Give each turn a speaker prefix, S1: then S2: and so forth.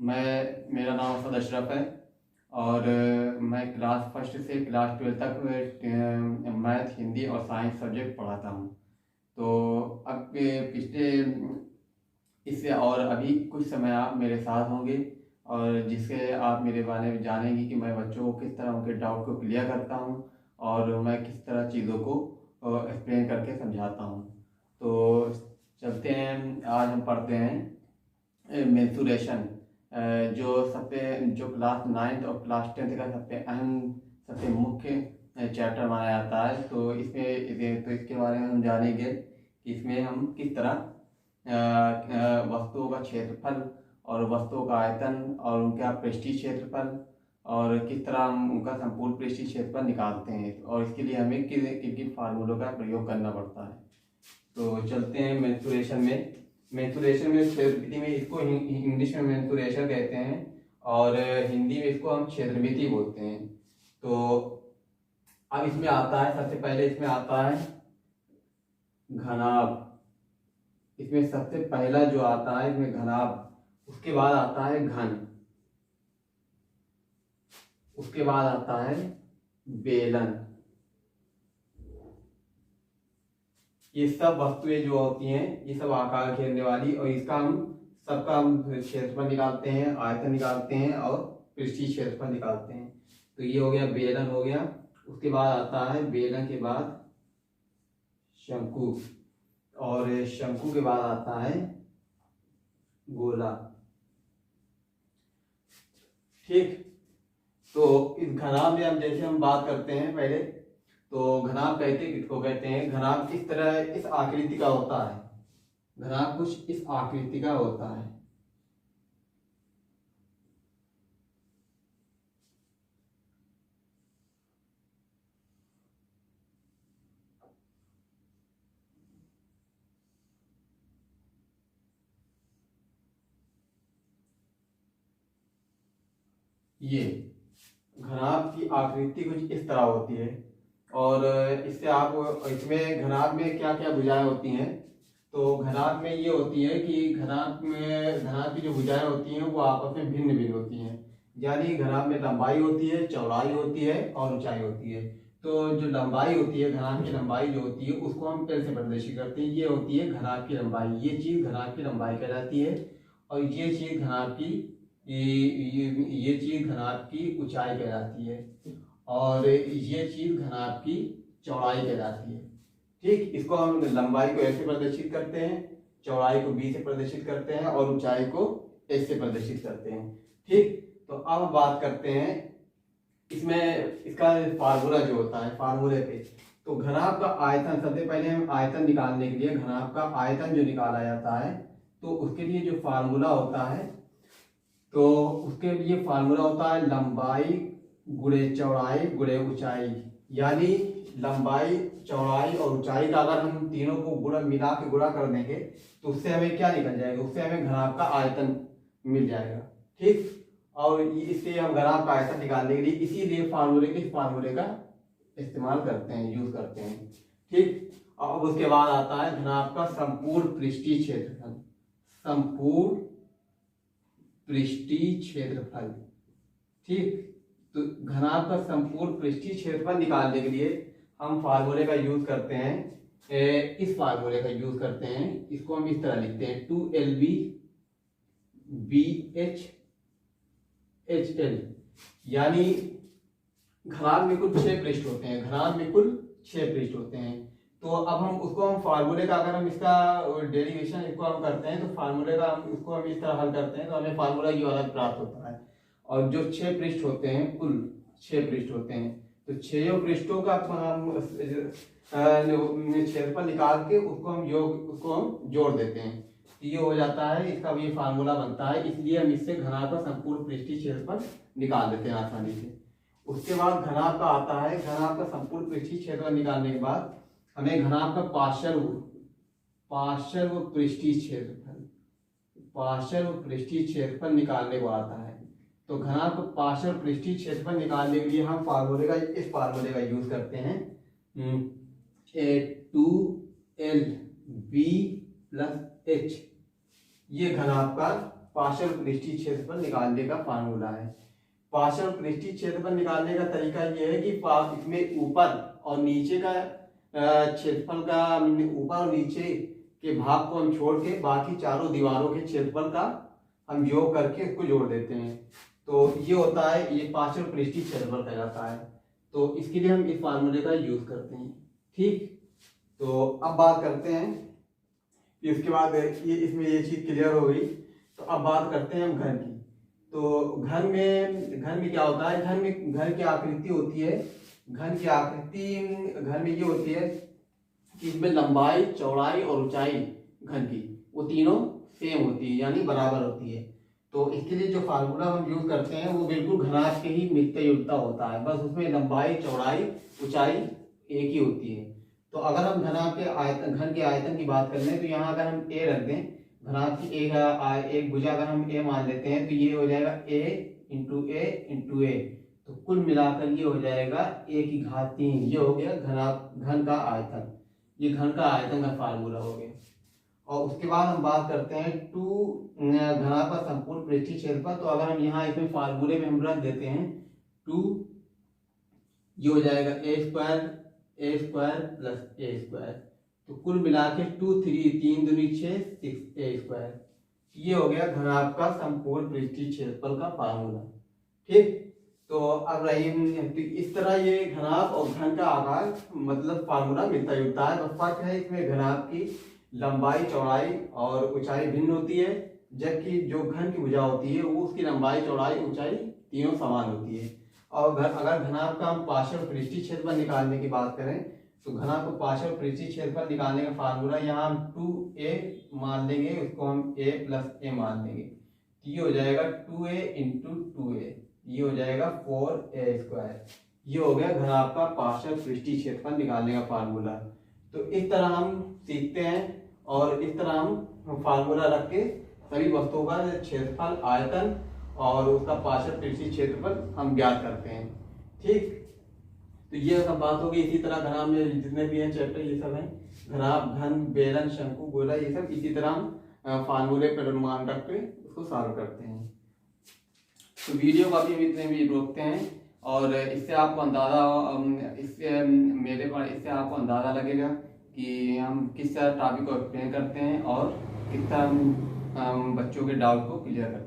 S1: मेरा नाम असद अशरफ है और मैं क्लास फर्स्ट से क्लास 12 तक मैथ, हिंदी और साइंस सब्जेक्ट पढ़ाता हूँ। तो अब पिछले इससे और अभी कुछ समय आप मेरे साथ होंगे और जिससे आप मेरे बारे में जानेंगे कि मैं बच्चों को किस तरह उनके डाउट को क्लियर करता हूँ और मैं किस तरह चीज़ों को एक्सप्लेन करके समझाता हूँ। तो चलते हैं, आज हम पढ़ते हैं मेंसुरेशन, जो क्लास 9th और क्लास 10th का सबसे अहम, सबसे मुख्य चैप्टर माना जाता है। तो इसके बारे में हम जानेंगे कि इसमें हम किस तरह वस्तुओं का क्षेत्रफल और वस्तुओं का आयतन और उनका पृष्ठीय क्षेत्रफल और किस तरह हम उनका संपूर्ण पृष्ठीय क्षेत्रफल निकालते हैं और इसके लिए हमें किन किन फार्मूलों का प्रयोग करना पड़ता है। तो चलते हैं मेंसुरेशन में। मेंसुरेशन में क्षेत्रमिति में इसको इंग्लिश में मेंसुरेशन कहते हैं और हिंदी में इसको हम क्षेत्रमिति बोलते हैं। तो अब इसमें आता है, सबसे पहले इसमें आता है घनाभ। इसमें सबसे पहला जो आता है इसमें घनाभ, उसके बाद आता है घन, उसके बाद आता है बेलन। ये सब वस्तुएं जो होती हैं ये सब आकार घेरने वाली, और इसका हम सबका हम क्षेत्रफल निकालते हैं, आयतन निकालते हैं और पृष्ठीय क्षेत्रफल निकालते हैं। तो ये हो गया बेलन हो गया। उसके बाद आता है बेलन के बाद शंकु, और शंकु के बाद आता है गोला। ठीक, तो इस घनाभ में हम जैसे हम बात करते हैं पहले, तो घनाभ किसको कहते हैं? घनाभ इस तरह इस आकृति का होता है। घनाभ कुछ इस आकृति का होता है। ये घनाभ की आकृति कुछ इस तरह होती है और इससे आप इसमें घनाभ में क्या क्या भुजाएं होती हैं? तो घनाभ में ये होती है कि घनाभ की जो भुजाएं होती हैं वो आपस में भिन्न भिन्न होती हैं। यानी घनाभ में लंबाई होती है, चौड़ाई होती है और ऊंचाई होती है। तो जो लंबाई होती है, घनाभ की लंबाई जो होती है उसको हम कैसे प्रदर्शित करते हैं? ये होती है घनाभ की लंबाई, ये चीज घनाभ की लंबाई कहलाती है। और ये चीज घनाभ की ये चीज घनाभ की ऊंचाई कहलाती है और ये चीज घनाभ की चौड़ाई कहलाती है। ठीक, इसको हम लंबाई को ऐसे प्रदर्शित करते हैं, चौड़ाई को बी से प्रदर्शित करते हैं और ऊंचाई को एस से प्रदर्शित करते हैं। ठीक, तो अब बात करते हैं इसमें इसका फार्मूला जो होता है, फार्मूले पे। तो घनाभ का आयतन, सबसे पहले हम आयतन निकालने के लिए घनाभ का आयतन जो निकाला जाता है तो उसके लिए जो फार्मूला होता है, तो उसके लिए फार्मूला होता है लंबाई गुणे चौड़ाई गुणे ऊंचाई। यानी लंबाई, चौड़ाई और ऊंचाई का अगर हम तीनों को गुणा मिला के गुणा कर देंगे तो उससे हमें क्या निकल जाएगा? उससे हमें घनाभ का आयतन मिल जाएगा। ठीक, और इससे हम घनाभ का आयतन निकालने के लिए इसीलिए फार्मूले का इस्तेमाल करते हैं, यूज करते हैं। ठीक, अब उसके बाद आता है घनाभ का संपूर्ण पृष्ठीय क्षेत्रफल। संपूर्ण पृष्ठीय क्षेत्रफल। ठीक, तो घनाभ का संपूर्ण पृष्ठीय क्षेत्रफल निकालने के लिए हम फार्मूले का यूज करते हैं, इस फार्मूले का यूज करते हैं। इसको हम इस तरह लिखते हैं 2LB BH HL। यानी घनाभ में कुल 6 पृष्ठ होते हैं, घनाभ में कुल 6 पृष्ठ होते हैं। तो अब हम फार्मूले का, अगर हम इसका डेरिवेशन इसको हम करते हैं तो फार्मूले का इसको हम इस तरह हल करते हैं तो हमें फार्मूला ये वाला प्राप्त होता है। और जो 6 पृष्ठ होते हैं, कुल 6 पृष्ठ होते हैं, तो 6 पृष्ठों का हम क्षेत्रफल निकाल के उसको हम जोड़ देते हैं। ये हो जाता है, इसका ये फार्मूला बनता है। इसलिए हम इससे घनाभ का संपूर्ण पृष्ठीय क्षेत्रफल निकाल देते हैं आसानी से। उसके बाद घनाभ का आता है, घनाभ का संपूर्ण पृष्ठीय क्षेत्रफल निकालने के बाद हमें घनाभ का पार्श्व पृष्ठीय क्षेत्रफल निकालने को आता है। तो घनाभ का पार्श्व पृष्ठीय क्षेत्रफल निकालने के लिए हम इस फार्मूले का यूज करते हैं 2LB + H। ये घनाभ का पार्शियल पृष्ठीय क्षेत्रफल निकालने का फार्मूला है। पार्शियल पृष्ठीय क्षेत्रफल निकालने का तरीका ये है कि इसमें ऊपर और नीचे का क्षेत्रफल का, ऊपर और नीचे के भाग को हम छोड़ के बाकी चारों दीवारों के क्षेत्रफल का हम योग करके इसको जोड़ देते हैं। तो ये होता है, ये पार्शियल पृष्ठीय क्षेत्रफल कहलाता है। तो इसके लिए हम इस फार्मूले का यूज करते हैं। ठीक, तो अब बात करते हैं, इसके बाद ये इसमें ये चीज क्लियर हो गई। तो अब बात करते हैं हम घर की। तो घर में क्या होता है, घर की आकृति होती है। घर की आकृति घर में ये होती है कि इसमें लंबाई, चौड़ाई और ऊंचाई घर की वो तीनों सेम होती है, यानी बराबर होती है। तो इसके लिए जो फार्मूला हम यूज करते हैं वो बिल्कुल घनाभ के ही मिलता जुलता होता है, बस उसमें लंबाई, चौड़ाई, ऊंचाई एक ही होती है। तो अगर हम घनाभ के आयतन, घर के आयतन की बात कर लें तो यहाँ अगर हम ए रख दें, घनाभ की एक भुजा अगर हम ए मान लेते हैं तो ये हो जाएगा ए इंटू ए। तो कुल मिलाकर ये हो जाएगा ए की घात 3। ये हो गया घन का आयतन, ये घन का आयतन का फार्मूला हो गया। और उसके बाद हम बात करते हैं घनाभ का संपूर्ण पृष्ठीय क्षेत्रफल। तो अगर हम यहाँ इसमें फार्मूले में हम रख देते हैं 2, ये हो जाएगा ए स्क्वायर प्लस ए स्क्वायर। तो कुल मिला के 2 3 दूनी 6 6 ए स्क्वायर। ये हो गया घनाभ का संपूर्ण पृष्ठीय क्षेत्रफल का फार्मूला। ठीक, तो अब रही, तो इस तरह ये घनाभ और घन का आकार मतलब फार्मूला मिलता जुलता है। बस फर्क है इसमें घनाभ की लंबाई, चौड़ाई और ऊंचाई भिन्न होती है, जबकि जो घन की भुजा होती है वो उसकी लंबाई, चौड़ाई, ऊंचाई तीनों समान होती है। और अगर घनाभ का हम पार्शियल पृष्ठीय क्षेत्रफल निकालने की बात करें तो घनाभ को पार्शियल पृष्ठीय क्षेत्रफल निकालने का फार्मूला यहाँ हम 2a मान लेंगे, उसको हम a प्लस ए मान लेंगे। तो ये हो जाएगा 2a इंटू 2a, ये हो जाएगा 4a स्क्वायर। ये हो गया घनाभ का पार्शियल पृष्ठीय क्षेत्रफल निकालने का फार्मूला। तो इस तरह हम सीखते हैं और इस तरह हम फार्मूला रख के सभी वस्तुओं का क्षेत्रफल, आयतन और उसका पार्शियल पृष्ठीय क्षेत्रफल हम ज्ञात करते हैं। ठीक, तो ये सब बात होगी। इसी तरह घनाभ में जितने भी हैं चैप्टर ये सब हैं, घनाभ, घन, बेलन, शंकु, गोला, ये सब इसी तरह हम फार्मूले पर अनुमान रख के उसको सॉल्व करते हैं। तो वीडियो का भी हम इतने भी रोकते हैं और इससे आपको अंदाजा लगेगा कि हम किस तरह टॉपिक को एक्सप्लेन करते हैं और किस तरह हम बच्चों के डाउट को क्लियर करते हैं।